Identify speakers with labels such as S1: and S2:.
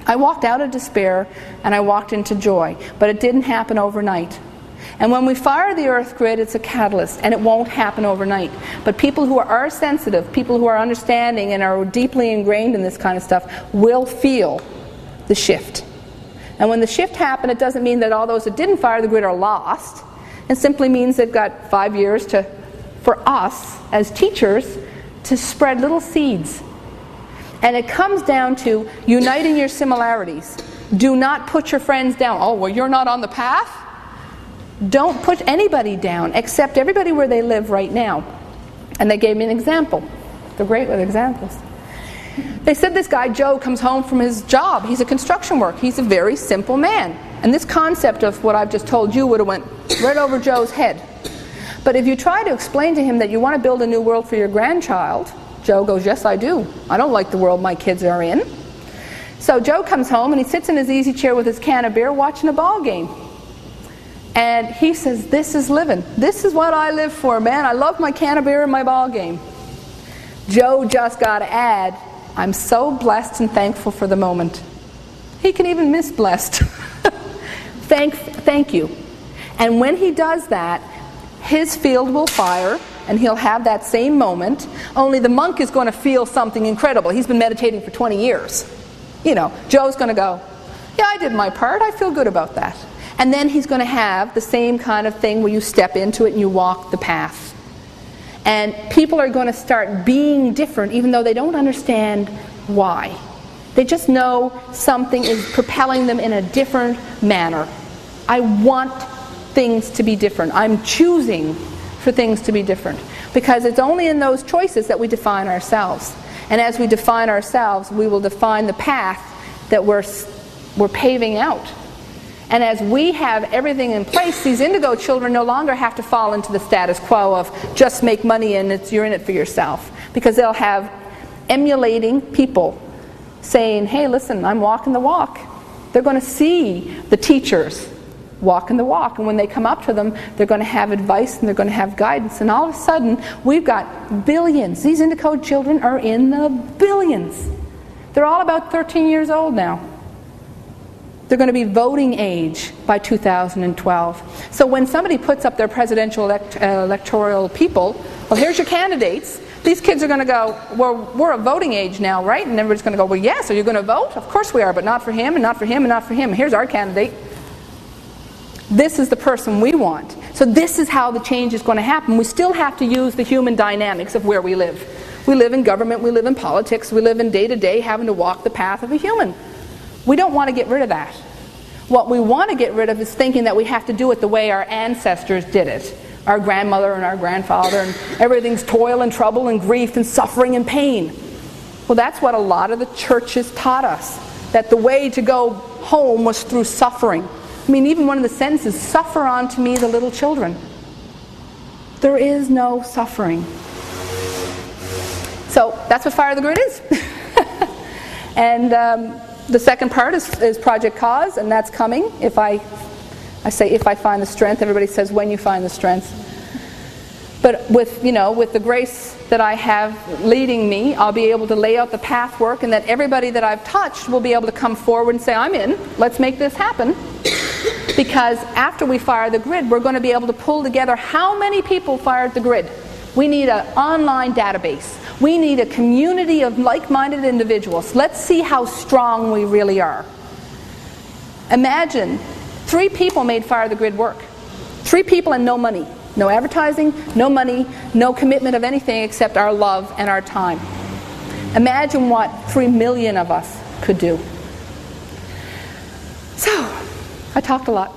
S1: I walked out of despair and I walked into joy, but it didn't happen overnight. And when we fire the earth grid, it's a catalyst, and it won't happen overnight. But people who are sensitive, people who are understanding and are deeply ingrained in this kind of stuff, will feel the shift. And when the shift happens, it doesn't mean that all those that didn't fire the grid are lost. It simply means they've got 5 years for us as teachers to spread little seeds. And it comes down to uniting your similarities. Do not put your friends down. Oh, well, you're not on the path? Don't put anybody down. Accept everybody where they live right now. And they gave me an example. They're great with examples. They said this guy, Joe, comes home from his job. He's a construction worker. He's a very simple man. And this concept of what I've just told you would have went right over Joe's head. But if you try to explain to him that you want to build a new world for your grandchild, Joe goes, yes, I do. I don't like the world my kids are in. So Joe comes home and he sits in his easy chair with his can of beer watching a ball game. And he says, this is living. This is what I live for, man. I love my can of beer and my ball game. Joe just got to add, I'm so blessed and thankful for the moment. He can even miss blessed. Thank you. And when he does that, his field will fire, and he'll have that same moment, only the monk is going to feel something incredible. He's been meditating for 20 years. You know, Joe's going to go, yeah, I did my part. I feel good about that. And then he's going to have the same kind of thing where you step into it and you walk the path. And people are going to start being different even though they don't understand why. They just know something is propelling them in a different manner. I want things to be different. I'm choosing for things to be different. Because it's only in those choices that we define ourselves. And as we define ourselves, we will define the path that we're paving out. And as we have everything in place, these indigo children no longer have to fall into the status quo of just make money and you're in it for yourself. Because they'll have emulating people saying, hey, listen, I'm walking the walk. They're going to see the teachers walking the walk. And when they come up to them, they're going to have advice and they're going to have guidance. And all of a sudden, we've got billions. These indigo children are in the billions. They're all about 13 years old now. They're going to be voting age by 2012. So when somebody puts up their presidential electoral people, well, here's your candidates. These kids are going to go, well, we're a voting age now, right? And everybody's going to go, well, yes, are you going to vote? Of course we are, but not for him, and not for him, and not for him. Here's our candidate. This is the person we want. So this is how the change is going to happen. We still have to use the human dynamics of where we live. We live in government, we live in politics, we live in day-to-day having to walk the path of a human. We don't want to get rid of that. What we want to get rid of is thinking that we have to do it the way our ancestors did it. Our grandmother and our grandfather, and everything's toil and trouble and grief and suffering and pain. Well, that's what a lot of the churches taught us. That the way to go home was through suffering. I mean, even one of the sentences, suffer unto me the little children. There is no suffering. So that's what Fire the Grid is. And the second part is Project Cause, and that's coming. If I say if I find the strength, everybody says when you find the strength. But with the grace that I have leading me, I'll be able to lay out the pathwork, and that everybody that I've touched will be able to come forward and say, I'm in, let's make this happen. Because after we fire the grid, we're going to be able to pull together how many people fired the grid. We need an online database. We need a community of like-minded individuals. Let's see how strong we really are. Imagine 3 people made Fire the Grid work. 3 people and no money. No advertising, no money, no commitment of anything except our love and our time. Imagine what 3 million of us could do. So, I talked a lot.